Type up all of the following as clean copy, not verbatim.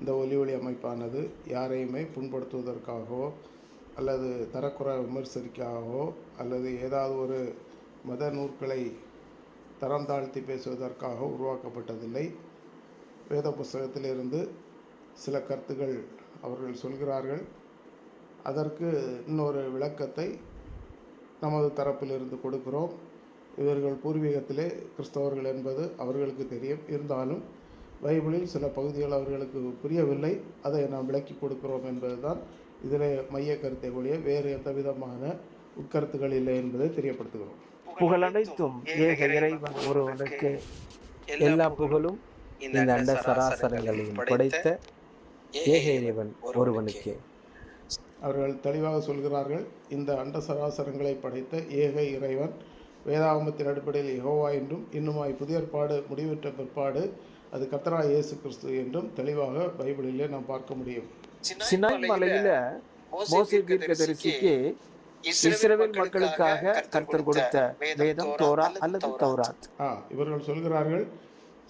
இந்த ஒலி அமைப்பானது யாரையுமே புண்படுத்துவதற்காகவோ அல்லது தரக்குறை விமர்சரிக்காகவோ அல்லது ஏதாவது ஒரு மத நூற்களை தரம் தாழ்த்தி பேசுவதற்காக உருவாக்கப்பட்டதில்லை. வேத புஸ்தகத்திலிருந்து சில கருத்துக்கள் அவர்கள் சொல்கிறார்கள். அதற்கு இன்னொரு விளக்கத்தை நமது தரப்பிலிருந்து கொடுக்கிறோம். இவர்கள் பூர்வீகத்திலே கிறிஸ்தவர்கள் என்பது அவர்களுக்கு தெரியும். இருந்தாலும் பைபிளில் சில பகுதிகள் அவர்களுக்கு புரியவில்லை. அதை நாம் விளக்கி கொடுக்கிறோம் என்பதுதான் இதில் மைய கருத்தை ஒழிய வேறு எந்த விதமான உட்கருத்துக்கள் இல்லை என்பதை தெரியப்படுத்துகிறோம். புகழனைத்தும் ஏக இறைவன் ஒருவனுக்கு, எல்லா புகழும் இந்த அண்ட சராசரங்களையும் படைத்த ஏக இறைவன் ஒருவனுக்கு. அவர்கள் தெளிவாக சொல்கிறார்கள், இந்த அண்ட சராசரங்களை படைத்த ஏக இறைவன் வேதாகமத்தின் அடிப்படையில் யெகோவா என்றும், இன்னுமாய் புதிய ஏற்பாடு முடிவுற்ற பிற்பாடு அது கர்த்தராகிய இயேசு கிறிஸ்து என்றும் தெளிவாக பைபிளிலே நாம் பார்க்க முடியும். சினாய் மலையில மோசே தீர்க்கதரிசிக்கு இஸ்ரவேல் மக்களுக்காக கர்த்தர் கொடுத்த வேதம் தோரா அல்லது தௌராத். இவர்கள் சொல்கிறார்கள்,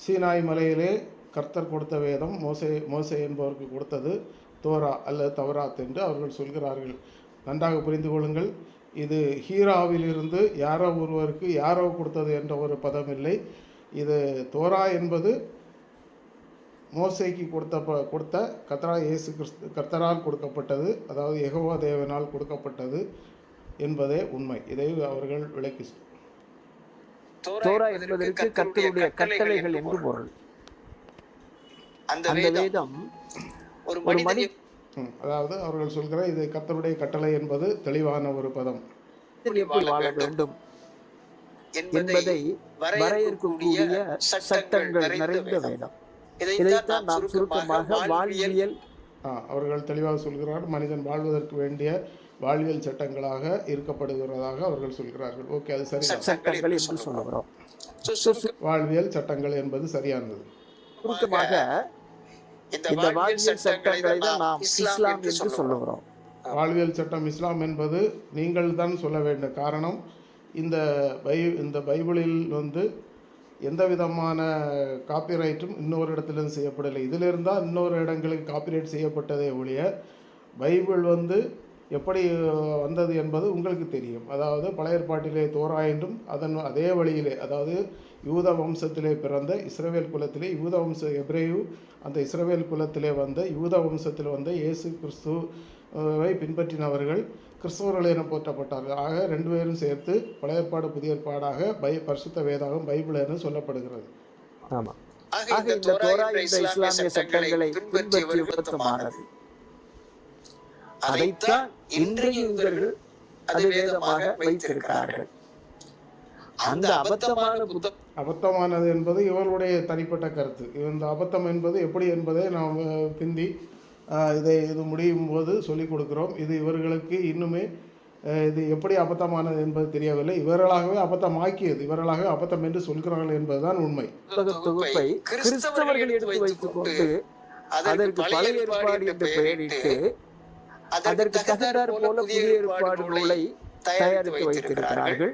சீனாய் மலையிலே கர்த்தர் கொடுத்த வேதம் மோசே என்பவருக்கு கொடுத்தது தோரா அல்லது தௌராத் என்று அவர்கள் சொல்கிறார்கள். நன்றாக புரிந்து கொள்ளுங்கள், இது ஹீராவிலிருந்து யாரோ ஒருவருக்கு யாரோ கொடுத்தது என்ற ஒரு பதம் இல்லை. இது தோரா என்பது மோசேக்கு கொடுத்த கர்த்தராகிய இயேசு கிறிஸ்து கர்த்தரால் கொடுக்கப்பட்டது, அதாவது யெகோவா தேவனால் கொடுக்கப்பட்டது என்பதே உண்மை. இதை அவர்கள் விளக்கி தோரா என்பதற்கு கர்த்தருடைய கட்டளைகள் என்று பொருள். அந்த வேதம் ஒரு மனிதன், அதாவது அவர்கள் சொல்கிற இது கர்த்தருடைய கட்டளை என்பது தெளிவான ஒரு பதம். எப்படி வாழ வேண்டும் என்பதை வரையறுக்கக்கூடிய சட்டங்கள் நிறைந்த வேதம். இதைத்தான் நாம் சுருக்கமாக வாழ்வியல். அவர்கள் தெளிவாக சொல்கிறார், மனிதன் வாழ்வதற்கு வேண்டிய வாழ்வியல் சட்டங்களாக இருக்கப்படுகிறதாக அவர்கள் சொல்கிறார்கள். ஓகே, அது சரி. சட்டங்கள் என்று சொல்லுகிறோம். வாழ்வியல் சட்டங்கள் என்பது சரியானது. சுருக்கமாக இந்த வாழ்வியல் சட்டங்களை தான் நாம் இஸ்லாம் என்று சொல்லுகிறோம். வாழ்வியல் சட்டம் இஸ்லாம் என்பது நீங்கள் தான் சொல்ல வேண்டும். காரணம், இந்த பைபிளில் எந்த விதமான காப்பிரைட்டும் இன்னொரு இடத்துலேருந்து செய்யப்படலை. இதிலிருந்தால் இன்னொரு இடங்களுக்கு காப்பிரைட் செய்யப்பட்டதே ஒழிய பைபிள் எப்படி வந்தது என்பது உங்களுக்கு தெரியும். அதாவது பழைய ஏற்பாட்டிலே தோரா என்றும் அதே வழியிலே, அதாவது யூத வம்சத்திலே பிறந்த இஸ்ரவேல் குலத்திலே யூத வம்ச எப்ரேயு அந்த இஸ்ரவேல் குலத்திலே யூத வம்சத்தில் இயேசு கிறிஸ்துவை பின்பற்றினவர்கள் கிறிஸ்தவர்கள் என போற்றப்பட்டார்கள். ஆக ரெண்டு பேரும் சேர்த்து பழைய ஏற்பாடு புதிய ஏற்பாடாக பரிசுத்த வேதாகம் பைபிள் என சொல்லப்படுகிறது. ஆமாம். ஆக இந்த தோரா என்ற இஸ்லாமிய சட்டங்களை பின்பற்றி உத்தமமானது. அதைத்தான் இன்றைய யூதர்கள் அது வேதமாக வைத்திருக்கிறார்கள். அந்த அபத்தமானது என்பது இவர்களுடைய தனிப்பட்ட கருத்து. இந்த அபத்தம் என்பது எப்படி என்பதை நாம் பிந்தி இது முடியும் போது சொல்லிக் கொடுக்கிறோம். இது இவர்களுக்கு இன்னுமே இது எப்படி அபத்தமானது என்பது தெரியவில்லை. இவர்களாகவே அபத்தமாக்கியது, இவர்களாகவே அபத்தம் என்று சொல்கிறார்கள் என்பதுதான் உண்மை. தொகுப்பை கிறிஸ்தவர்கள் எடுத்து வைத்துக் கொண்டு அதற்கு பழைய ஏற்பாடு என்று பெயரிட்டு அதற்கு தகுந்தாற் போல புதிய ஏற்பாடு நூலை தயாரித்து வைத்திருக்கிறார்கள்.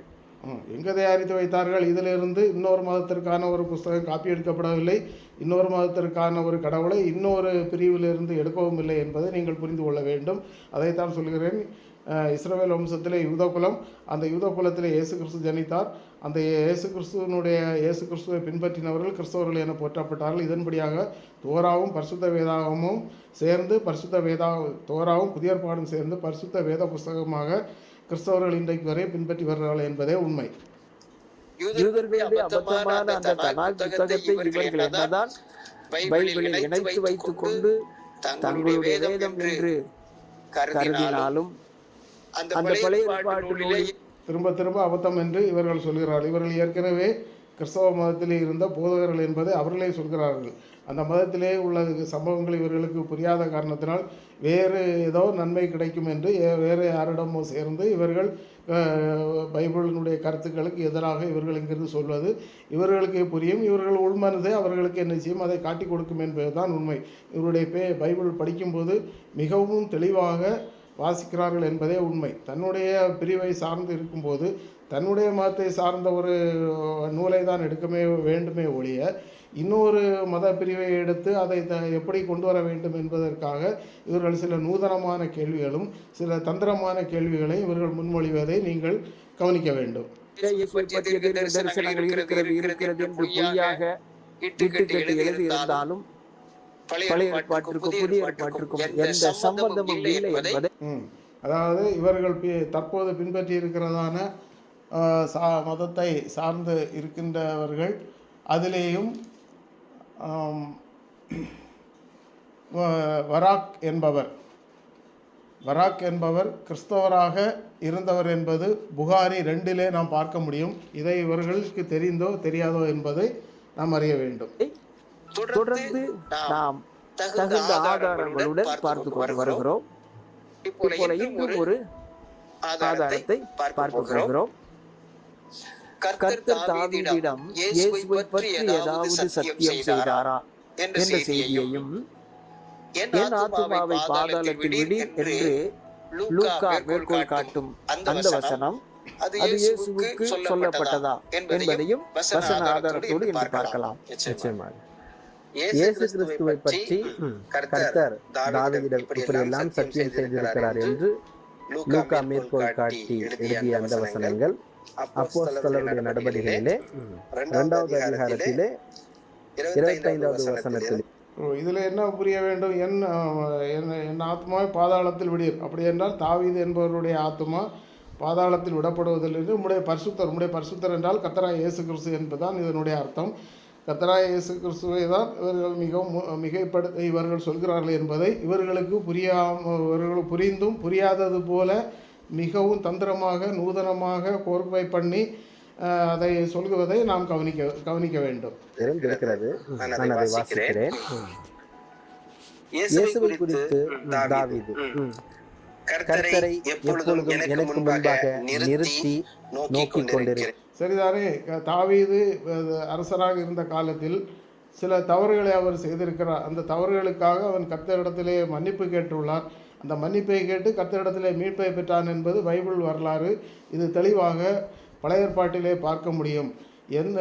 எங்கே தயாரித்து வைத்தார்கள்? இதிலிருந்து இன்னொரு மதத்திற்கான ஒரு புஸ்தகம் காப்பி எடுக்கப்படவில்லை. இன்னொரு மதத்திற்கான ஒரு கடவுளை இன்னொரு பிரிவிலிருந்து எடுக்கவும் இல்லை என்பதை நீங்கள் புரிந்து கொள்ள வேண்டும். அதைத்தான் சொல்கிறேன். இஸ்ரவேல் வம்சத்திலே யூதகுலம், அந்த யூதகுலத்திலே இயேசு கிறிஸ்து ஜனித்தார். அந்த இயேசு கிறிஸ்துவை பின்பற்றினவர்கள் கிறிஸ்தவர்கள் என போற்றப்பட்டார்கள். இதன்படியாக தோராவும் பரிசுத்த வேதாகமும் சேர்ந்து தோராவும் புதிய ஏற்பாடும் சேர்ந்து பரிசுத்த வேத புஸ்தகமாக கிறிஸ்தவர்கள் இன்றைக்கு வரை பின்பற்றி வருகிறார்கள் என்பதே உண்மை. யூதர்களுடைய அபத்தமான அந்த தனால் புத்தகத்தை இவர்கள் என்னதான் பைபிளில் இணைத்து வைத்துக் கொண்டு தங்களுடைய வேதம் என்று கருதினாலும் அந்த பழைய ஏற்பாட்டிலே திரும்ப அபத்தம் என்று இவர்கள் சொல்கிறார்கள். இவர்கள் ஏற்கனவே கிறிஸ்தவ மதத்திலே இருந்த போதகர்கள் என்பதை அவர்களே சொல்கிறார்கள். அந்த மதத்திலே உள்ள சம்பவங்கள் இவர்களுக்கு புரியாத காரணத்தினால் வேறு ஏதோ நன்மை கிடைக்கும் என்று வேறு யாரிடமோ சேர்ந்து இவர்கள் பைபிளினுடைய கருத்துக்களுக்கு எதிராக இவர்கள் இங்கிருந்து சொல்வது இவர்களுக்கு புரியும். இவர்கள் உள்மனதை அவர்களுக்கு என்ன செய்யும், அதை காட்டி கொடுக்கும் என்பதுதான் உண்மை. இவருடைய பைபிள் படிக்கும்போது மிகவும் தெளிவாக வாசிக்கிறார்கள் என்பதே உண்மை. தன்னுடைய பிரிவை சார்ந்து இருக்கும்போது தன்னுடைய மதத்தை சார்ந்த ஒரு நூலை தான் எடுக்கவே வேண்டுமே ஒழிய இன்னொரு மத பிரிவை எடுத்து அதை எப்படி கொண்டு வர வேண்டும் என்பதற்காக இவர்கள் சில நூதனமான கேள்விகளும் சில தந்திரமான கேள்விகளை இவர்கள் முன்மொழிவதை நீங்கள் கவனிக்க வேண்டும். இயேசுவை பற்றிய தரிசனங்கள் இருக்கிறது என்று பொய்யாக இட்டுக்கட்டி எழுதியிருந்தாலும் பழைய ஏற்பாட்டிற்கும் புதிய ஏற்பாட்டிற்கும் எந்த சம்பந்தமும் இல்லை என்பதை அதாவது இவர்கள் தற்போது பின்பற்றி இருக்கிறதான மதத்தை சார்ந்து இருக்கின்றவர்கள் அதிலேயும் வராக் என்பவர் கிறிஸ்தவராக இருந்தவர் என்பது புகாரி 2 நாம் பார்க்க முடியும். இதை இவர்களுக்கு தெரிந்தோ தெரியாதோ என்பதை நாம் அறிய வேண்டும். தொடர்ந்து நாம் தகுந்த ஆதாரங்களுடன் பார்த்து கொண்டு வருகிறோம். இப்போது இன்னும் ஒரு ஆதாரத்தை பார்க்க போகிறோம். கர்த்தர் தாவீதிடம் இயேசுவை பற்றி ஏதாவது சத்தியம் செய்தாரா என்ற செய்தியையும், என் ஆத்துமாவை பாதாளத்தில் விடு என்று லூக்கா மேற்கோள் காட்டும் அந்த வசனம் அது இயேசுவுக்கு சொல்லப்பட்டதா என்பதையும் வசன ஆதாரத்தோடு என்று பார்க்கலாம். நிச்சயமாக இயேசு கிறிஸ்துவை பற்றி கர்த்தர் தாவீதிடம் இப்படி எல்லாம் சத்தியம் செய்திருக்கிறார் என்று லூக்கா மேற்கோள் காட்டி எழுதிய அந்த வசனங்கள் அப்போஸ்தலருடைய நடபடிகளிலே 2வது அதிகாரத்திலே 25வது வசனத்தில். இதில் என்ன புரிய வேண்டும்? என் ஆத்மாவை பாதாளத்தில் விடீர். அப்படி என்றால் தாவீது என்பவருடைய ஆத்மா பாதாளத்தில் விடப்படுவதிலிருந்து உம்முடைய பரிசுத்தர் என்றால் கர்த்தராகிய இயேசு கிறிஸ்து என்பதுதான் இதனுடைய அர்த்தம். கர்த்தராகிய இயேசு கிறிஸ்துவை தான் இவர்கள் மிகைப்படுத்த இவர்கள் சொல்கிறார்கள் என்பதை இவர்களுக்கு புரிந்தும் புரியாதது போல மிகவும் தந்திரமாக நூதனமாக கோர்வை பண்ணி அதை சொல்லுவதை நாம் கவனிக்க வேண்டும். நான் அதை வாசிக்கிறேன். இயேசுவை குறித்து தாவீது கர்த்தரை எப்பொழுதும் எனக்கு முன்பாக நிறுத்தி நோக்கிக் கொண்டிருக்கிறேன். சரிதானே? தாவீது அரசராக இருந்த காலத்தில் சில தவறுகளை அவர் செய்திருக்கிறார். அந்த தவறுகளுக்காக அவன் கர்த்தரிடத்திலே மன்னிப்பு கேட்டுள்ளார். அந்த மன்னிப்பை கேட்டு கர்த்தரிடத்திலே மீட்பை பெற்றான் என்பது பைபிள் வரலாறு. இது தெளிவாக பழைய ஏற்பாட்டிலே பார்க்க முடியும். எந்த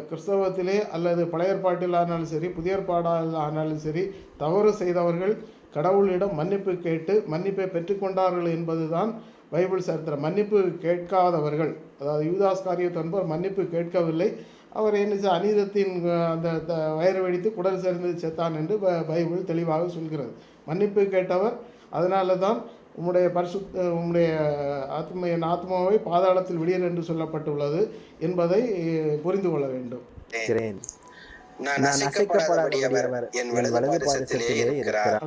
கிறிஸ்தவத்திலே அல்லது பழைய ஏற்பாட்டில் ஆனாலும் சரி புதிய ஏற்பாடால் ஆனாலும் சரி தவறு செய்தவர்கள் கடவுளிடம் மன்னிப்பு கேட்டு மன்னிப்பை பெற்றுக்கொண்டார்கள் என்பதுதான் பைபிள் சரித்திரம். மன்னிப்பு கேட்காதவர்கள், அதாவது யூதாஸ் காரியத் என்பவர் மன்னிப்பு கேட்கவில்லை. அவர் என்ன அநீதத்தின் அந்த வயிறு வெடித்து குடல் சேர்ந்து செத்தான் என்று பைபிள் தெளிவாக சொல்கிறது. மன்னிப்பு கேட்டவர். அதனால தான் உம்முடைய என் ஆத்மாவை பாதாளத்தில் விடீர் என்று சொல்லப்பட்டுள்ளது என்பதை புரிந்து கொள்ள வேண்டும்.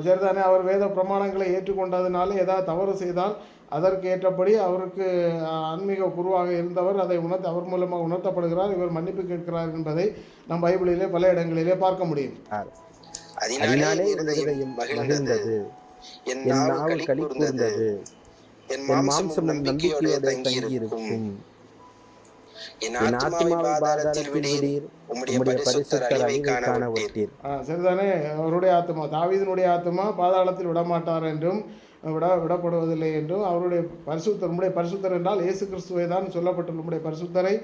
சரிதானே? அவர் வேத பிரமாணங்களை ஏற்றுக்கொண்டதுனால ஏதாவது தவறு செய்தால் அதற்கு ஏற்றபடி அவருக்கு ஆன்மீக குருவாக இருந்தவர் அதை அவர் மூலமாக உணர்த்தப்படுகிறார். இவர் மன்னிப்பு கேட்கிறார் என்பதை நம் பைபிளிலே பல இடங்களிலே பார்க்க முடியும். அதனாலே இருதயம் மகிழ்ந்தது, என் நாவு களி கூர்ந்தது, என் மாம்சம் நம்பிக்கையோடு தங்கியிருக்கும். என் ஆத்துமாவை பாதாளத்தில் விடீர், உம்முடைய பரிசுத்த அறிவை காண விட்டீர். சரிதானே? அவருடைய ஆத்மா, தாவீதினுடைய ஆத்மா பாதாளத்தில் விடமாட்டார் என்றும் விடப்படுவதில்லை என்றும் அவருடைய பரிசுத்தர் என்றால் இயேசு கிறிஸ்துவை தான் சொல்லப்பட்டுள்ள உம்முடைய பரிசுத்தரை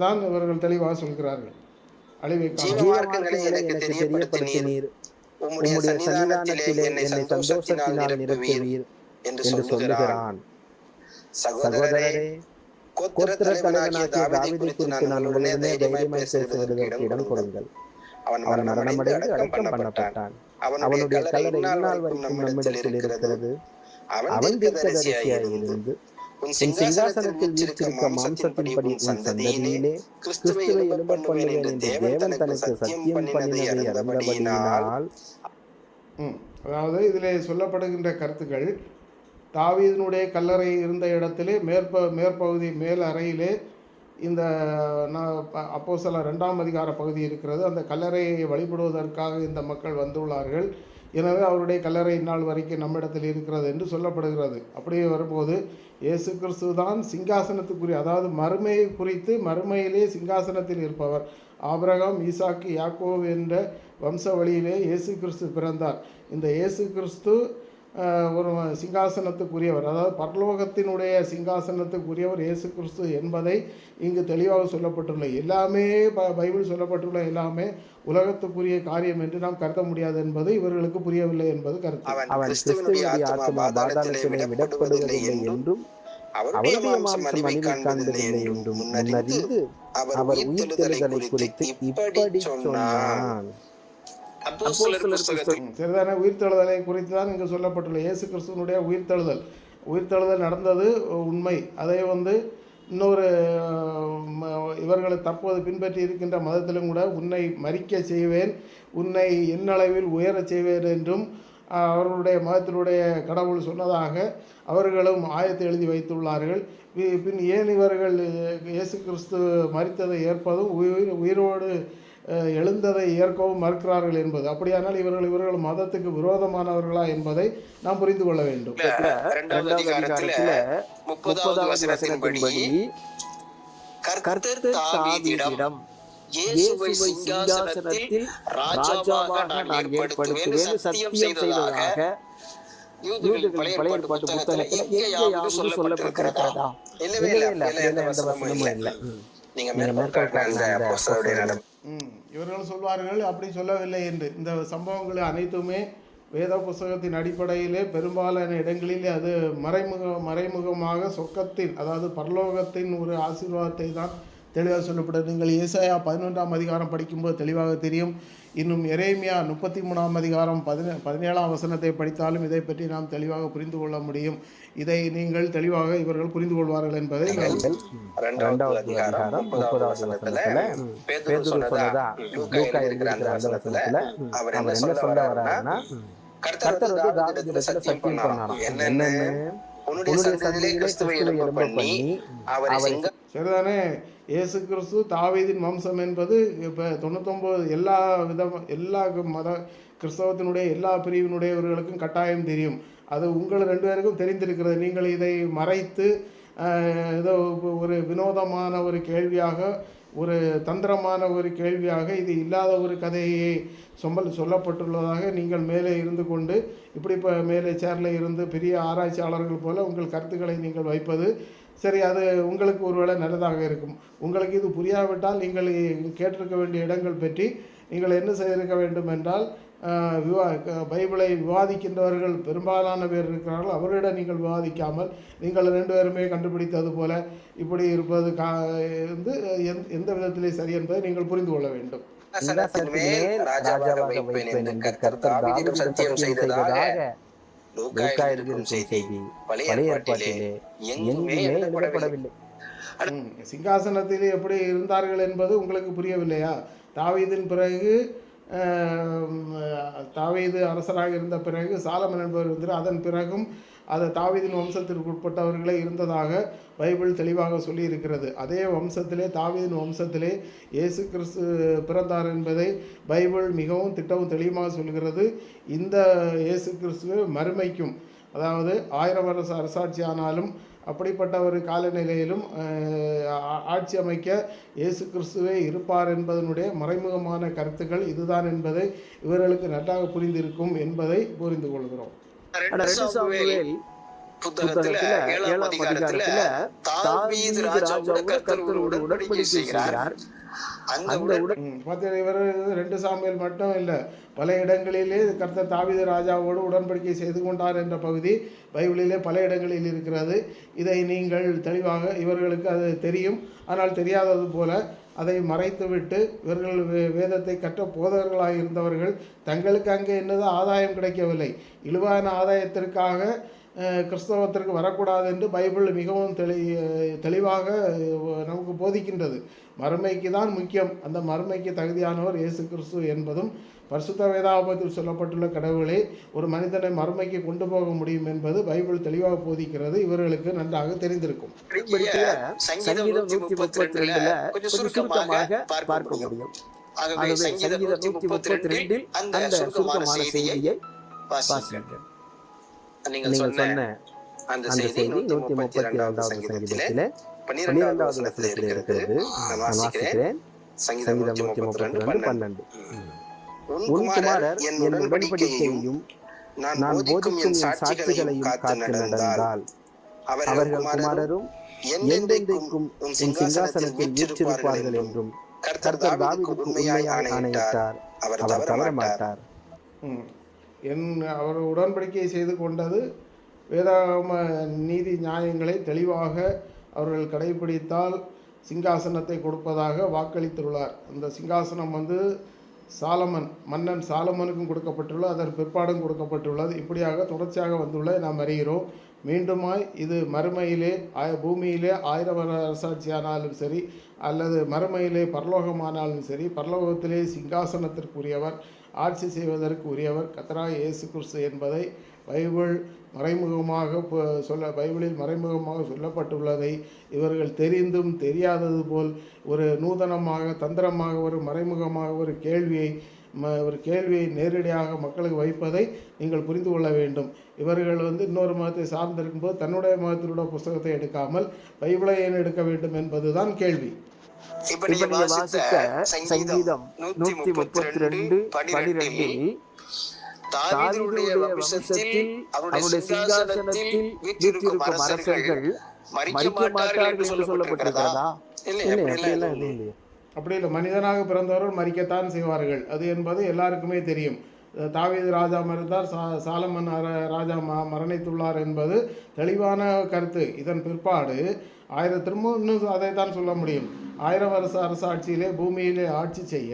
தான் இவர்கள் தெளிவாக சொல்கிறார்கள். அழிவை எனக்கு தெரியப்படுத்தினீர், உம்முடைய சன்னிதானத்திலே என்னை சந்தோஷத்தினால் நிரப்புவீர் என்று சொல்லுகிறான். சகோதரரே, கோத்திர தலைவனாகிய தாவீதை குறித்து நான் உடனே தைரியமாய் பேசுவதற்கு இடம் கொடுங்கள். அவன் மரணமடைந்து அடக்கம் பண்ணப்பட்டான். அவனுடைய கல்லறை இந்நாள் வரைக்கும் நம்மிடத்தில் இருக்கிறது. அவன் தீர்க்கதரிசியாய் இருந்து உன் சிங்காசனத்தில் வீற்றிருக்க மாம்சத்தின்படி உன் சந்ததியிலே கிறிஸ்துவை எழும்பப் பண்ணுவேன் என்று தேவன் தனக்கு சத்தியம் பண்ணினதை அறிந்தபடியினால். அதாவது இதிலே சொல்லப்படுகின்ற கருத்துக்கள், தாவீதினுடைய கல்லறை இருந்த இடத்திலே மேற்பகுதி மேல் அறையிலே இந்த அப்போஸ்தலர் 2ஆம் அதிகார பகுதி இருக்கிறது. அந்த கல்லறையை வழிபடுவதற்காக இந்த மக்கள் வந்துள்ளார்கள். எனவே அவருடைய கல்லறை இந்நாள் வரைக்கும் நம்மிடத்தில் இருக்கிறது என்று சொல்லப்படுகிறது. அப்படியே வரும்போது இயேசு கிறிஸ்து தான் சிங்காசனத்துக்குரிய, அதாவது மறுமையை குறித்து மறுமையிலே சிங்காசனத்தில் இருப்பவர். ஆபிரகாம், ஈசாக்கு, யாக்கோபு என்ற வம்ச வழியிலே இயேசு கிறிஸ்து பிறந்தார். இந்த இயேசு கிறிஸ்து ஒரு சிங்காசனத்துக்குரியவர், அதாவது பரலோகத்தினுடைய சிங்காசனத்துக்குரியவர் இயேசு கிறிஸ்து என்பதை இங்கு தெளிவாக சொல்லப்பட்டுள்ள எல்லாமே பைபிள் சொல்லப்பட்டுள்ள எல்லாமே உலகத்துக்குரிய காரியம் என்று நாம் கருத முடியாது என்பது இவர்களுக்கு புரியவில்லை என்பது கருத்து. அவன் கிறிஸ்துவினுடைய ஆத்துமா பாதாளத்திலே விடப்படுவதில்லை என்றும் அவருடைய மாம்சம் அழிவை காண்பதில்லை என்றும் முன்னறிந்து அவர் உயிர்த்தெழுதலை குறித்து இப்படி சொன்னான். சரிதான? உயிர்த்தெழுதலை குறித்து தான் இங்கு சொல்லப்பட்டுள்ள இயேசு கிறிஸ்துவனுடைய உயிர்த்தெழுதல் நடந்தது உண்மை. அதை இன்னொரு இவர்களை தற்போது பின்பற்றி இருக்கின்ற மதத்திலும் கூட உன்னை மரிக்க செய்வேன், உன்னை எண்ணளவில் உயரச் செய்வேன் என்றும் அவர்களுடைய மதத்தினுடைய கடவுள் சொன்னதாக அவர்களும் ஆயத்தை எழுதி வைத்துள்ளார்கள். பின் ஏன் இவர்கள் இயேசு கிறிஸ்து மரித்ததை ஏற்பதும் உயிரோடு எழுந்ததை ஏற்கவும் மறுக்கிறார்கள் என்பது, அப்படியானால் இவர்கள் மதத்துக்கு விரோதமானவர்களா என்பதை நாம் புரிந்து கொள்ள வேண்டும். 2வது அதிகாரத்திலே 30வது வசனத்தின்படி கர்த்தர் தாவீதிடம் இயேசுவை சிங்காசனத்தில் ராஜாவாக நான் ஏற்படுத்துவேன் சத்தியம் செய்ததாக யூதர்கள் பழைய ஏற்பாட்டு புத்தகத்தில் எங்கேயாவது சொல்லப்பட்டிருக்கிறதா? இல்லவே இல்லை. நீங்க மேற்கொள்கிற அந்த அப்போஸ்தலருடைய நடை. இவர்கள் சொல்வார்கள் அப்படி சொல்லவில்லை என்று. இந்த சம்பவங்கள் அனைத்துமே வேத புஸ்தகத்தின் அடிப்படையிலே பெரும்பாலான இடங்களிலே அது மறைமுகமாக சொர்க்கத்தின், அதாவது பரலோகத்தின் ஒரு ஆசீர்வாதத்தை தான் தெளிவாக சொல்லப்படுது. நீங்கள் ஏசாயா 11ஆம் அதிகாரம் படிக்கும்போது தெளிவாக தெரியும். இன்னும் எரேமியா 33ஆம் அதிகாரம் 17ஆம் வசனத்தை படித்தாலும் இதை பற்றி நாம் தெளிவாக புரிந்து கொள்ள முடியும். இதை நீங்கள் தெளிவாக இவர்கள் புரிந்து கொள்வார்கள் என்பதை 2வது அதிகாரம் 30வது வசனத்துல பேதுரு சொன்னதா லூக்கா இருக்கிற அந்த வசனத்துல அவர் என்ன சொல்ல வர்றாருன்னா, கர்த்தர் தாவீதுக்கு சத்தியம் பண்ணாராம். என்னன்னு? உன்னுடைய சந்ததியிலே கிறிஸ்துவை எழும்ப பண்ணி அவரை சரிதானே? இயேசு கிறிஸ்து தாவீதின் வம்சம் என்பது இப்போ 99 எல்லா மத கிறிஸ்தவத்தினுடைய எல்லா பிரிவினுடையவர்களுக்கும் கட்டாயம் தெரியும். அது உங்கள் 2 பேருக்கும் தெரிந்திருக்கிறது. நீங்கள் இதை மறைத்து ஏதோ ஒரு வினோதமான ஒரு கேள்வியாக, ஒரு தந்திரமான ஒரு கேள்வியாக, இது இல்லாத ஒரு கதையை சொல்லப்பட்டுள்ளதாக நீங்கள் மேலே இருந்து கொண்டு இப்படி இப்போ மேலே சேரில் இருந்து பெரிய ஆராய்ச்சியாளர்கள் போல உங்கள் கருத்துக்களை நீங்கள் வைப்பது சரி, அது உங்களுக்கு ஒருவேளை நல்லதாக இருக்கும். உங்களுக்கு இது புரியாவிட்டால் நீங்கள் கேட்டிருக்க வேண்டிய இடங்கள் பற்றி நீங்கள் என்ன செய்திருக்க வேண்டும் என்றால், பைபிளை விவாதிக்கின்றவர்கள் பெரும்பாலான பேர் இருக்கிறார்கள், அவரிடம் நீங்கள் விவாதிக்காமல் நீங்கள் 2 பேருமே கண்டுபிடித்தது போல இப்படி இருப்பது எந்த விதத்திலே சரி என்பதை நீங்கள் புரிந்து கொள்ள வேண்டும். சிங்காசனத்திலே எப்படி இருந்தார்கள் என்பது உங்களுக்கு புரியவில்லையா? தாவீதின் பிறகு தாவீது அரசராக இருந்த பிறகு சாலமன் என்பவர் இருந்தார். அதன் பிறகும் அது தாவீதின் வம்சத்திற்கு உட்பட்டவர்களே இருந்ததாக பைபிள் தெளிவாக சொல்லி இருக்கிறது. அதே வம்சத்திலே, தாவீதின் வம்சத்திலே இயேசு கிறிஸ்து பிறந்தார் என்பதை பைபிள் மிகவும் திட்டமும் தெளிவாக சொல்கிறது. இந்த இயேசு கிறிஸ்துவை மறுமைக்கும், அதாவது 1000 வருஷ அரசாட்சி ஆனாலும் அப்படிப்பட்ட ஒரு காலநிலையிலும் ஆட்சி அமைக்க இயேசு கிறிஸ்துவே இருப்பார் என்பதனுடைய மறைமுகமான கருத்துக்கள் இதுதான் என்பதை இவர்களுக்கு நன்றாக புரிந்திருக்கும் என்பதை புரிந்து கொள்கிறோம். புத்தகத்துல 7ஆம் அதிகாரத்துல தாவீது ராஜாவோடு கர்த்தர் உடன்படிக்கை செய்கிறார். இவர் 2 சாமுவேல் மட்டும் இல்லை, பல இடங்களிலே கர்த்தர் தாவீது ராஜாவோடு உடன்படிக்கை செய்து கொண்டார் என்ற பகுதி பைபிளிலே பல இடங்களில் இருக்கிறது. இதை நீங்கள் தெளிவாக, இவர்களுக்கு அது தெரியும், ஆனால் தெரியாதது போல அதை மறைத்துவிட்டு இவர்கள் வேதத்தை கற்ற போதகர்களாக இருந்தவர்கள் தங்களுக்கு அங்கே என்னதான் ஆதாயம் கிடைக்கவில்லை, இழிவான ஆதாயத்திற்காக கிறிஸ்தவத்திற்கு வரக்கூடாது என்று பைபிள் மிகவும் தெளிவாக நமக்கு போதிக்கின்றது. மறுமைக்கு தான் முக்கியம், அந்த மறுமைக்கு தகுதியானவர் இயேசு கிறிஸ்து என்பதும் பரிசுத்த வேதாகமத்தில் சொல்லப்பட்டுள்ள கடவுளை ஒரு மனிதனை மறுமைக்கு கொண்டு போக முடியும் என்பது பைபிள் தெளிவாக போதிக்கிறது. இவர்களுக்கு நன்றாக தெரிந்திருக்கும். சங்கீதம் 132 கொஞ்சம் சுருக்கமாக பார்க்க முடியும். ஆகவே சங்கீதம் 132 அந்த சுருக்கமான செய்தியை வாசிக்கிறேன். நீங்கள் சொன்ன அந்த செய்தி 132வது சங்கீதத்திலே 12வது வசனத்திலே இருக்கிறது. நான் வாசிக்கிறேன். சங்கீதம் 132:12. உன் குமாரர் என் உடன்படிக்கையையும் நான் போதிக்கும் என் சாட்சிகளையும் காத்து நடந்தால் அவர்கள் குமாரரும் என்றென்றைக்கும் உன் சிங்காசனத்தில் வீற்றிருப்பார்கள் என்றும் கர்த்தர் தாவீதுக்கு உண்மையாய் ஆணையிட்டார், அவர் தவற மாட்டார். அவர் உடன்படிக்கை செய்து கொண்டது வேதாகம நீதி நியாயங்களை தெளிவாக அவர்கள் கடைபிடித்தால் சிங்காசனத்தை கொடுப்பதாக வாக்களித்துள்ளார். அந்த சிங்காசனம் சாலமன் மன்னன் சாலமனுக்கும் கொடுக்கப்பட்டுள்ளது, அதன் பிற்பாடும் கொடுக்கப்பட்டுள்ளது. இப்படியாக தொடர்ச்சியாக வந்துள்ள நாம் அறிகிறோம். மீண்டுமாய் இது மறுமையிலே பூமியிலே 1000 வருட அரசாட்சியானாலும் சரி, அல்லது மறுமையிலே பரலோகமானாலும் சரி, பரலோகத்திலே சிங்காசனத்திற்குரியவர், ஆட்சி செய்வதற்கு உரியவர் கர்த்தராகிய இயேசு கிறிஸ்து என்பதை பைபிளில் மறைமுகமாக சொல்லப்பட்டுள்ளதை இவர்கள் தெரிந்தும் தெரியாதது போல் ஒரு நூதனமாக, தந்திரமாக, ஒரு மறைமுகமாக ஒரு கேள்வியை நேரடியாக மக்களுக்கு வைப்பதை நீங்கள் புரிந்து கொள்ள வேண்டும். இவர்கள் இன்னொரு மதத்தை சார்ந்திருக்கும்போது தன்னுடைய மதத்திலுள்ள புஸ்தகத்தை எடுக்காமல் பைபிளை ஏன் எடுக்க வேண்டும் என்பதுதான் கேள்வி. சங்கீதம் 132:12 தாவீதுடைய வம்சத்தில் அவருடைய சிங்காசனத்தில் வீற்றிருக்கும் அரசர்கள் மரிக்க மாட்டார்கள் என்று சொல்லப்பட்டிருக்கிறதா? அப்படி இல்லை. மனிதனாக பிறந்தவர்கள் மரிக்கத்தான் செய்வார்கள். அது என்பது எல்லாருக்குமே தெரியும். தாவீது ராஜா மரித்தார், சாலமன் ராஜா மரணித்துள்ளார் என்பது தெளிவான கருத்து. இதன் பிற்பாடு திரும்ப இன்னும் அதைத்தான் சொல்ல முடியும். 1000 வருஷ அரசாட்சியிலே பூமியிலே ஆட்சி செய்ய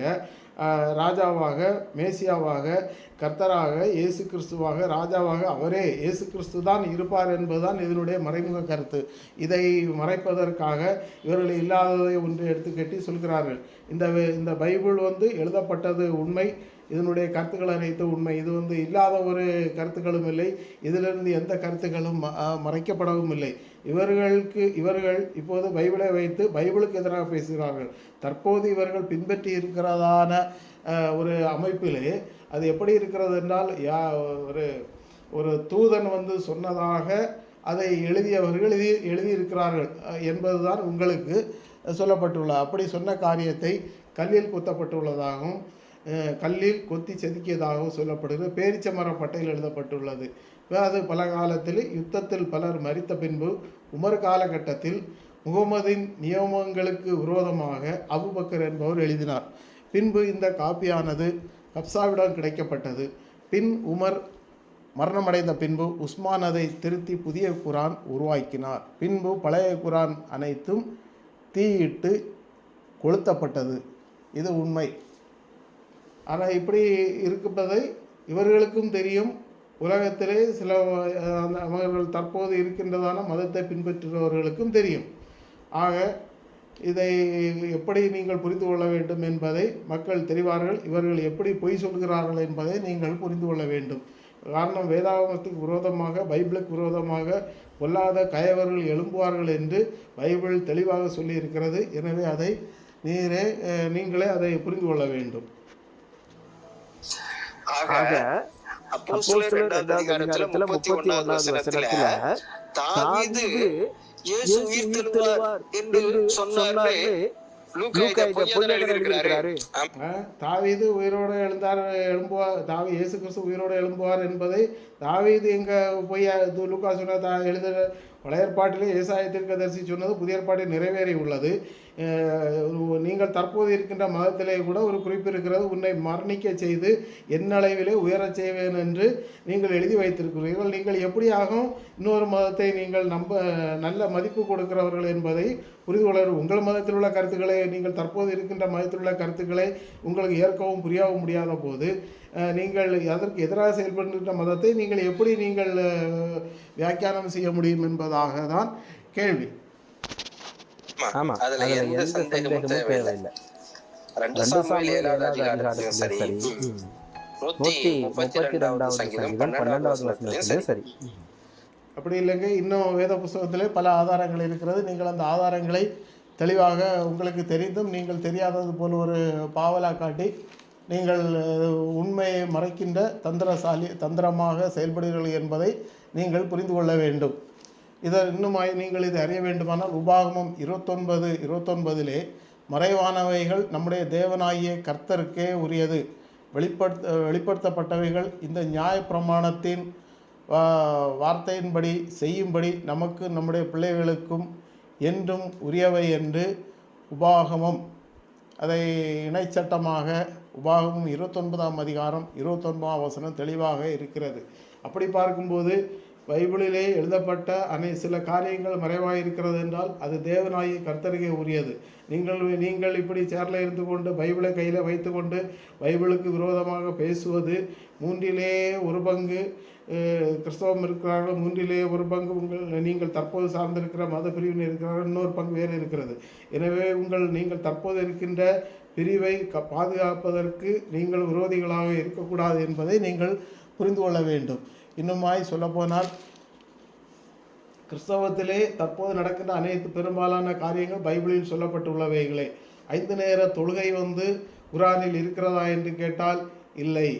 ராஜாவாக, மேசியாவாக, கர்த்தராக, இயேசு கிறிஸ்துவாக, ராஜாவாக அவரே இயேசு கிறிஸ்து தான் இருப்பார் என்பதுதான் இதனுடைய மறைமுக கருத்து. இதை மறைப்பதற்காக இவர்கள் இல்லாததை ஒன்று எடுத்துக்கட்டி சொல்கிறார்கள். இந்த பைபிள் எழுதப்பட்டது உண்மை, இதனுடைய கருத்துக்கள் அனைத்து உண்மை. இது இல்லாத ஒரு கருத்துக்களும் இல்லை, இதிலிருந்து எந்த கருத்துக்களும் மறைக்கப்படவும் இல்லை. இவர்கள் இப்போது பைபிளை வைத்து பைபிளுக்கு எதிராக பேசுகிறார்கள். தற்போது இவர்கள் பின்பற்றி இருக்கிறதான ஒரு அமைப்பிலே அது எப்படி இருக்கிறது என்றால், ஒரு தூதன் சொன்னதாக அதை எழுதியவர்கள் எழுதியிருக்கிறார்கள் என்பதுதான் உங்களுக்கு சொல்லப்பட்டுள்ளது. அப்படி சொன்ன காரியத்தை கல்லில் குத்தப்பட்டுள்ளதாகவும் கல்லில் கொத்தி செதுக்கியதாகவும் சொல்லப்படுகிறது. பேரிச்ச மரப்பட்டையில் எழுதப்பட்டுள்ளது. அது பல காலத்தில் யுத்தத்தில் பலர் மரித்த பின்பு உமர் காலகட்டத்தில் முகமதின் நியமங்களுக்கு விரோதமாக அபூபக்கர் என்பவர் எழுதினார். பின்பு இந்த காப்பியானது ஹப்சாவிடம் கிடைக்கப்பட்டது. பின் உமர் மரணமடைந்த பின்பு உஸ்மான் அதை திருத்தி புதிய குரான் உருவாக்கினார். பின்பு பழைய குரான் அனைத்தும் தீயிட்டு கொளுத்தப்பட்டது. இது உண்மை. ஆனால் இப்படி இருப்பதை இவர்களுக்கும் தெரியும். உலகத்திலே சில அவர்கள் தற்போது இருக்கின்றதான மதத்தை பின்பற்றுபவர்களுக்கும் தெரியும். ஆக இதை எப்படி நீங்கள் புரிந்து கொள்ள வேண்டும் என்பதை மக்கள் தெரிவார்கள். இவர்கள் எப்படி பொய் சொல்கிறார்கள் என்பதை நீங்கள் புரிந்து கொள்ள வேண்டும். காரணம், வேதாகமத்துக்கு விரோதமாக, பைபிளுக்கு விரோதமாக கொல்லாத கயவர்கள் எழும்புவார்கள் என்று பைபிள் தெளிவாக சொல்லியிருக்கிறது. எனவே அதை நீங்களே அதை புரிந்து கொள்ள வேண்டும். அப்போஸ்தலர் 2 அதிகாரத்துல 31வது வசனத்துல தாவீது இயேசு உயிர்த்தெழுவார் என்று சொன்னாரே, லூக்கா இதை பொய்யாக எழுதியிருக்கிறாரு. தாவீது உயிரோடு எழும்புவார், இயேசு கிறிஸ்து உயிரோடு எழும்புவார் என்பதை தாவீது எங்க பொய்யா லூக்கா சொன்ன எழுத பழைய ஏற்பாட்டிலே ஏசாயா தீர்க்கதரிசி சொன்னது புதிய ஏற்பாட்டில் நிறைவேறி உள்ளது. நீங்கள் தற்போது இருக்கின்ற மதத்திலே கூட ஒரு குறிப்பு இருக்கிறது, உன்னை மரணிக்க செய்து என்னளவிலே உயரச் செய்வேன் என்று நீங்கள் எழுதி வைத்திருக்கிறீர்கள். நீங்கள் எப்படியாகும் இன்னொரு மதத்தை நீங்கள் நல்ல மதிப்பு கொடுக்கிறவர்கள் என்பதை புரிந்து கொள்ள. உங்கள் மதத்தில் உள்ள கருத்துக்களை, நீங்கள் தற்போது இருக்கின்ற மதத்தில் உள்ள கருத்துக்களை உங்களுக்கு ஏற்கவும் புரியவும் முடியாத போது நீங்கள் அதற்கு எதிராக செயல்படுகின்ற மதத்தை நீங்கள் எப்படி நீங்கள் வியாக்கியானம் செய்ய முடியும் என்பதாக தான் கேள்வி. அதுல எந்த சந்தேகமும் தேவையில்லை. 2 சாமுவேல் 7வது அதிகாரத்திலும் சரி, 132வது சங்கீதம் 12வது வசனத்திலும் சரி. அப்படி இல்லைங்க, இன்னும் வேத புஸ்தகத்திலே பல ஆதாரங்கள் இருக்கிறது. நீங்கள் அந்த ஆதாரங்களை தெளிவாக உங்களுக்கு தெரிந்தும் நீங்கள் தெரியாதது போல் ஒரு பாவலா காட்டி நீங்கள் உண்மையை மறைக்கின்ற தந்திரமாக செயல்படுகிறீர்கள் என்பதை நீங்கள் புரிந்து கொள்ள வேண்டும். நீங்கள் இதை அறிய வேண்டுமானால் உபாகமம் 29:29 மறைவானவைகள் நம்முடைய தேவனாகிய கர்த்தருக்கே உரியது. வெளிப்படுத்தப்பட்டவைகள் இந்த நியாயப்பிரமாணத்தின் வார்த்தையின்படி செய்யும்படி நமக்கு நம்முடைய பிள்ளைகளுக்கும் என்றும் உரியவை என்று உபாகமம் அதை இணைச்சட்டமாக உபாகமம் 29ஆம் அதிகாரம் 29ஆம் வசனம் தெளிவாக இருக்கிறது. அப்படி பார்க்கும்போது பைபிளிலே எழுதப்பட்ட சில காரியங்கள் மறைவாக இருக்கிறது என்றால் அது தேவனாகிய கர்த்தருக்கே உரியது. நீங்கள் இப்படி சேரில் இருந்து கொண்டு பைபிளை கையில் வைத்து கொண்டு பைபிளுக்கு விரோதமாக பேசுவது, 3 ஒரு பங்கு கிறிஸ்தவம் இருக்கிறார்கள், 3 ஒரு பங்கு நீங்கள் தற்போது சார்ந்திருக்கிற மத பிரிவினை இருக்கிறார்கள், இன்னொரு பங்கு வேறு இருக்கிறது. எனவே நீங்கள் தற்போது இருக்கின்ற பிரிவை பாதுகாப்பதற்கு நீங்கள் விரோதிகளாக இருக்கக்கூடாது என்பதை நீங்கள் புரிந்து கொள்ள வேண்டும். இன்னுமாய் சொல்லப்போனால் கிறிஸ்தவத்திலே தற்போது நடக்கின்ற அனைத்து பெரும்பாலான காரியங்கள் பைபிளில் சொல்லப்பட்டுள்ளவைகளே. 5 நேர தொழுகை குர்ஆனில் இருக்கிறதா என்று கேட்டால் இல்லை.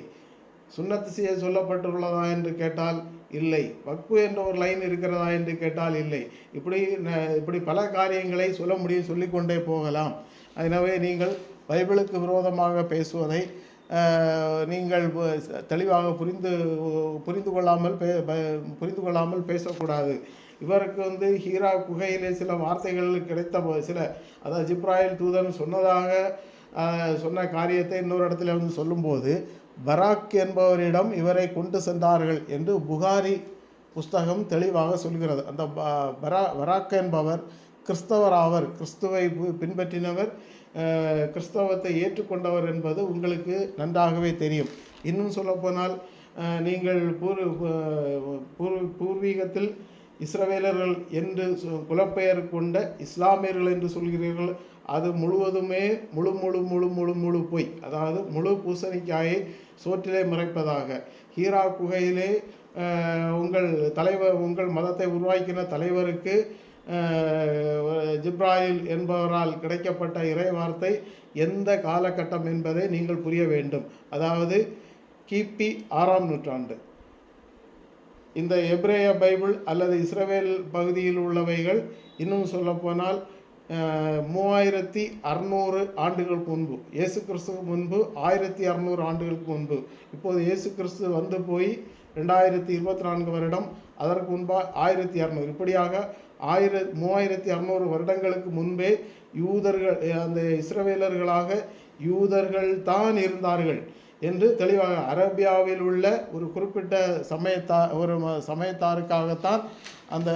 சுன்னத்து செய்ய சொல்லப்பட்டுள்ளதா என்று கேட்டால் இல்லை. வக்ஃபு என்ற ஒரு லைன் இருக்கிறதா என்று கேட்டால் இல்லை. இப்படி பல காரியங்களை சொல்ல முடியும், சொல்லிக்கொண்டே போகலாம். எனவே நீங்கள் பைபிளுக்கு விரோதமாக பேசுவதை நீங்கள் தெளிவாக புரிந்து கொள்ளாமல் பேசக்கூடாது. இவருக்கு ஹீரா குகையிலே சில வார்த்தைகள் கிடைத்த அதாவது ஜிப்ராயில் தூதன் சொன்ன காரியத்தை இன்னொரு இடத்துல சொல்லும்போது பராக் என்பவரிடம் இவரை கொண்டு சென்றார்கள் என்று புகாரி புஸ்தகம் தெளிவாக சொல்கிறது. அந்த பராக் என்பவர் கிறிஸ்தவர் ஆவர், கிறிஸ்துவை பின்பற்றினவர், கிறிஸ்தவத்தை ஏற்றுக்கொண்டவர் என்பது உங்களுக்கு நன்றாகவே தெரியும். இன்னும் சொல்லப்போனால் நீங்கள் பூர்வீகத்தில் இஸ்ரவேலர்கள் என்று குலப்பெயர் கொண்ட இஸ்லாமியர்கள் என்று சொல்கிறீர்கள். அது முழுவதுமே முழு பொய். அதாவது முழு பூசணிக்காயை சோற்றிலே மறைப்பதாக. ஹீரா குகையிலே உங்கள் மதத்தை உருவாக்கின தலைவருக்கு ஜிப்ராயில் என்பவரால் கிடைக்கப்பட்ட இறை வார்த்தை எந்த காலகட்டம் என்பதை நீங்கள் புரிய வேண்டும். அதாவது கிபி 6ஆம் நூற்றாண்டு. இந்த எபிரேய பைபிள் அல்லது இஸ்ரவேல் பகுதியில் உள்ளவைகள் இன்னும் சொல்லப்போனால் 3600 ஆண்டுகளுக்கு முன்பு, இயேசு கிறிஸ்துக்கு முன்பு 1600 ஆண்டுகளுக்கு முன்பு. இப்போது இயேசு கிறிஸ்து போய் 2024 வருடம், அதற்கு முன்பாக 1200, இப்படியாக 3600 வருடங்களுக்கு முன்பே யூதர்கள், அந்த இஸ்ரவேலர்களாக யூதர்கள் தான் இருந்தார்கள் என்று தெளிவாக அரேபியாவில் உள்ள ஒரு குறிப்பிட்ட சமயத்தாருக்காகத்தான் அந்த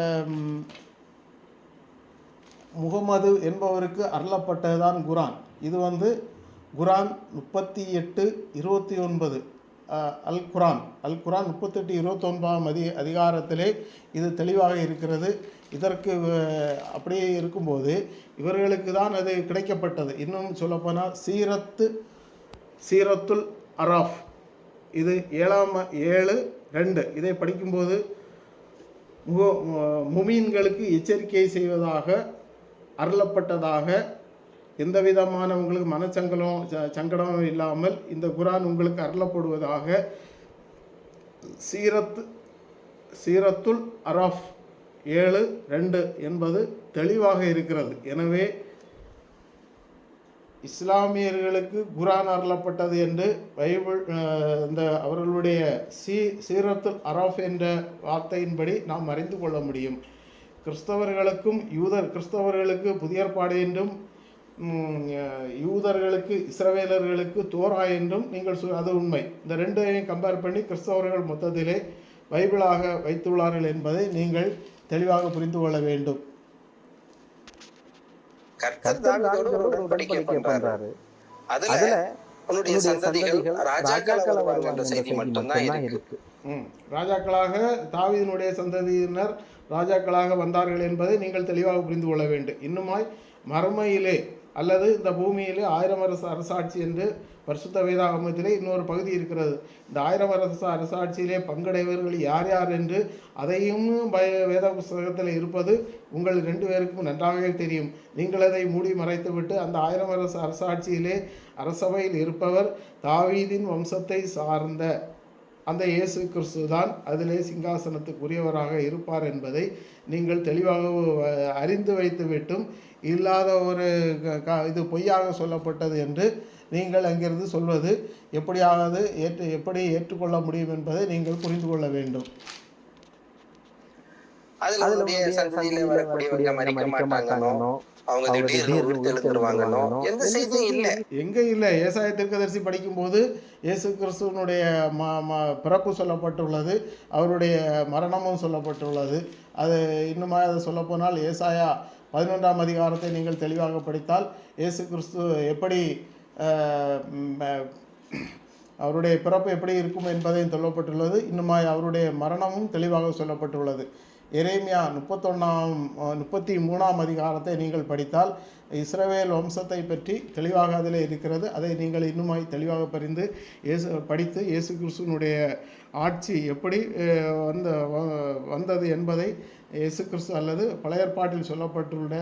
முகமது என்பவருக்கு அருளப்பட்டதுதான் குரான். இது குரான் 38:29 அல் குரான் 38:29ஆம் அதிகாரத்திலே இது தெளிவாக இருக்கிறது. இதற்கு அப்படியே இருக்கும்போது இவர்களுக்கு தான் அது கிடைக்கப்பட்டது. இன்னும் சொல்லப்போனால் சீரத்துல் அராஃப், இது 7:2 இதை படிக்கும்போது முமீன்களுக்கு எச்சரிக்கை செய்வதாக அருளப்பட்டதாக, எந்த விதமான உங்களுக்கு சங்கடம் இல்லாமல் இந்த குரான் உங்களுக்கு அருளப்படுவதாக சீரத்துல் அராஃப் 7:2 என்பது தெளிவாக இருக்கிறது. எனவே இஸ்லாமியர்களுக்கு குரான் அருளப்பட்டது என்று பைபிள் இந்த அவர்களுடைய சீரத்துல் அராஃப் என்ற வார்த்தையின்படி நாம் அறிந்து கொள்ள முடியும். கிறிஸ்தவர்களுக்கு புதிய ஏற்பாடு என்றும், யூதர்களுக்கு இஸ்ரவேலர்களுக்கு தோரா என்றும் நீங்கள் அது உண்மை. இந்த ரெண்டையும் கம்பேர் பண்ணி கிறிஸ்தவர்கள் மொத்தத்திலே பைபிளாக வைத்துள்ளார்கள் என்பதை நீங்கள் தெளிவாக புரிந்து கொள்ள வேண்டும். ராஜாக்களாக தாவீதினுடைய சந்ததியினர் ராஜாக்களாக வந்தார்கள் என்பதை நீங்கள் தெளிவாக புரிந்து கொள்ள வேண்டும். இன்னுமாய் மறுமையிலே அல்லது இந்த பூமியிலே 1000 வருஷ அரசாட்சி என்று பரிசுத்த வேதாகமத்திலே இன்னொரு பகுதி இருக்கிறது. இந்த 1000 வருஷ அரசாட்சியிலே பங்கடைவர்கள் யார் யார் என்று அதையும் வேத புஸ்தகத்தில் இருப்பது உங்கள் 2 பேருக்கும் நன்றாகவே தெரியும். நீங்கள் அதை மூடி மறைத்துவிட்டு அந்த 1000 வருஷ அரசாட்சியிலே அரசவையில் இருப்பவர் தாவீதின் வம்சத்தை சார்ந்த அந்த இயேசு கிறிஸ்து தான் அதிலே சிங்காசனத்துக்குரியவராக இருப்பார் என்பதை நீங்கள் தெளிவாக அறிந்து வைத்துவிட்டும் இல்லாத ஒரு இது பொய்யாக சொல்லப்பட்டது என்று நீங்கள் அங்கிருந்து சொல்வது எப்படியாவது எப்படி ஏற்றுக்கொள்ள முடியும் என்பதை நீங்கள் புரிந்து கொள்ள வேண்டும். அதுல உன்னுடைய சந்ததியில வரக்கூடியவங்க மரிக்க மாட்டாங்கன்னோ, அவங்க திடீர்னு உயிர்த்தெழுந்துருவாங்கன்னோ எந்த செய்தியும் இல்ல. எங்க இல்லை. ஏசாயா தீர்க்கதரிசி படிக்கும்போது இயேசு கிறிஸ்துவனுடைய பிறப்பு சொல்லப்பட்டுள்ளது, அவருடைய மரணமும் சொல்லப்பட்டுள்ளது. அது இன்னுமா அதை சொல்லப்போனால் ஏசாயா 11ஆம் அதிகாரத்தை நீங்கள் தெளிவாக படித்தால் இயேசு கிறிஸ்து எப்படி அவருடைய பிறப்பு எப்படி இருக்கும் என்பதையும் சொல்லப்பட்டுள்ளது. இன்னுமாய் அவருடைய மரணமும் தெளிவாக சொல்லப்பட்டுள்ளது. எரேமியா 33ஆம் அதிகாரத்தை நீங்கள் படித்தால் இஸ்ரவேல் வம்சத்தை பற்றி தெளிவாக அதில் இருக்கிறது. அதை நீங்கள் இன்னுமாய் தெளிவாக படித்து இயேசு கிறிஸ்துவனுடைய ஆட்சி எப்படி வந்தது என்பதை இயேசு கிறிஸ்து அல்லது பழைய ஏற்பாட்டில் சொல்லப்பட்டுள்ள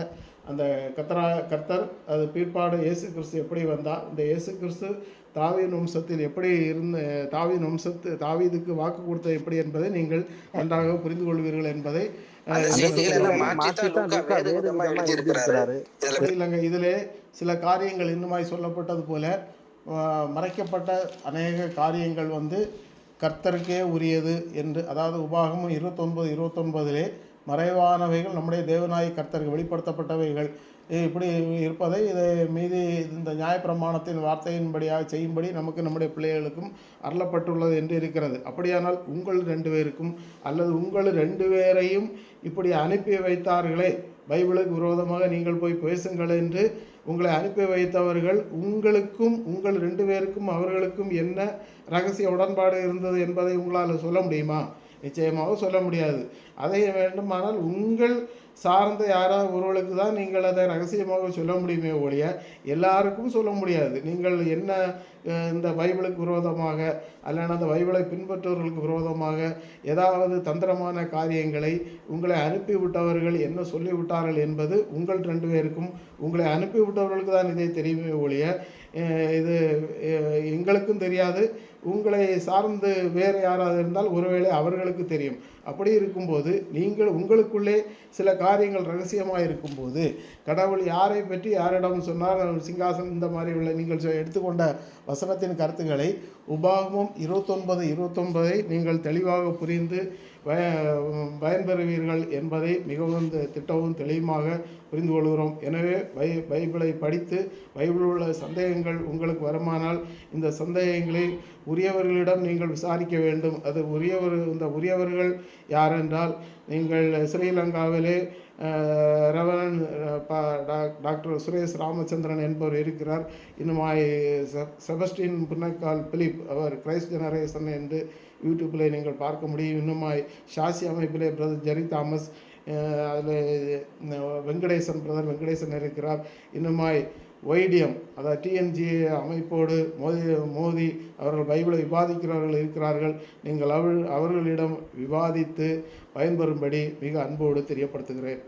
அந்த கர்த்தர் அது பிற்பாடு இயேசு கிறிஸ்து எப்படி வந்தார், இந்த இயேசு கிறிஸ்து தாவீதின் வம்சத்தில் எப்படி தாவீதுக்கு வாக்கு கொடுத்தது எப்படி என்பதை நீங்கள் நன்றாக புரிந்து கொள்வீர்கள் என்பதை இதிலே சில காரியங்கள் இன்னுமாய் சொல்லப்பட்டது போல மறைக்கப்பட்ட அநேக காரியங்கள் கர்த்தருக்கே உரியது என்று, அதாவது உபாகமம் 29:29 மறைவானவைகள் நம்முடைய தேவனாய் கர்த்தருக்கு வெளிப்படுத்தப்பட்டவைகள் இப்படி இருப்பதை இதை மீதி இந்த நியாயப்பிரமாணத்தின் வார்த்தையின்படியாக செய்யும்படி நமக்கு நம்முடைய பிள்ளைகளுக்கும் அருளப்பட்டுள்ளது என்று இருக்கிறது. அப்படியானால் உங்கள் 2 பேருக்கும் அல்லது உங்கள் 2 பேரையும் இப்படி அனுப்பி வைத்தார்களே, பைபிளுக்கு விரோதமாக நீங்கள் போய் பேசுங்கள் என்று உங்களை அனுப்பி வைத்தவர்கள் உங்களுக்கும் உங்கள் 2 பேருக்கும் அவர்களுக்கும் என்ன இரகசிய உடன்பாடு இருந்தது என்பதை உங்களால் சொல்ல முடியுமா? நிச்சயமாக சொல்ல முடியாது. அதை வேண்டுமானால் உங்கள் சார்ந்த யாராவது ஒருவர்களுக்கு தான் நீங்கள் அதை ரகசியமாக சொல்ல முடியுமே ஒழிய எல்லாருக்கும் சொல்ல முடியாது. நீங்கள் என்ன இந்த பைபிளுக்கு விரோதமாக அல்லது அந்த பைபிளை பின்பற்றுவர்களுக்கு விரோதமாக ஏதாவது தந்திரமான காரியங்களை உங்களை அனுப்பிவிட்டவர்கள் என்ன சொல்லிவிட்டார்கள் என்பது உங்கள் 2 பேருக்கும் உங்களை அனுப்பிவிட்டவர்களுக்கு தான் இதை தெரியுமே ஒழிய இது எங்களுக்கும் தெரியாது. உங்களை சார்ந்து வேறு யாராவது இருந்தால் ஒருவேளை அவர்களுக்கு தெரியும். அப்படி இருக்கும்போது நீங்கள் உங்களுக்குள்ளே சில காரியங்கள் ரகசியமாக இருக்கும்போது கடவுள் யாரை பற்றி யாரிடம் சொன்னார், சிங்காசனம் இந்த மாதிரி உள்ள நீங்கள் எடுத்துக்கொண்ட வசனத்தின் கருத்துக்களை உபாகமம் 29:29 நீங்கள் தெளிவாக புரிந்து பயன்பெறுவீர்கள் என்பதை மிகவும் திட்டவும் தெளிவாக புரிந்து கொள்கிறோம். எனவே பைபிளை படித்து பைபிளில் உள்ள சந்தேகங்கள் உங்களுக்கு வருமானால் இந்த சந்தேகங்களை உரியவர்களிடம் நீங்கள் விசாரிக்க வேண்டும். அது இந்த உரியவர்கள் யாரென்றால் நீங்கள் ஸ்ரீலங்காவிலே ரெவரன் டாக்டர் சுரேஷ் ராமச்சந்திரன் என்பவர் இருக்கிறார். இன்னுமாய் செபஸ்டின் புன்னக்கால் பிலிப், அவர் கிரைஸ்ட் ஜெனரேஷன் என்று யூடியூப்பில் நீங்கள் பார்க்க முடியும். இன்னுமாய் ஷாசி அமைப்பிலே பிரதர் ஜெரி தாமஸ், அதில் வெங்கடேசன் இருக்கிறார். இன்னுமாய் வைடியம், அதாவது டிஎன்ஜி அமைப்போடு மோதி அவர்கள் பைபிளை விவாதிக்கிறவர்கள் இருக்கிறார்கள். நீங்கள் அவர்களிடம் விவாதித்து பயன்பெறும்படி மிக அன்போடு தெரியப்படுத்துகிறேன்.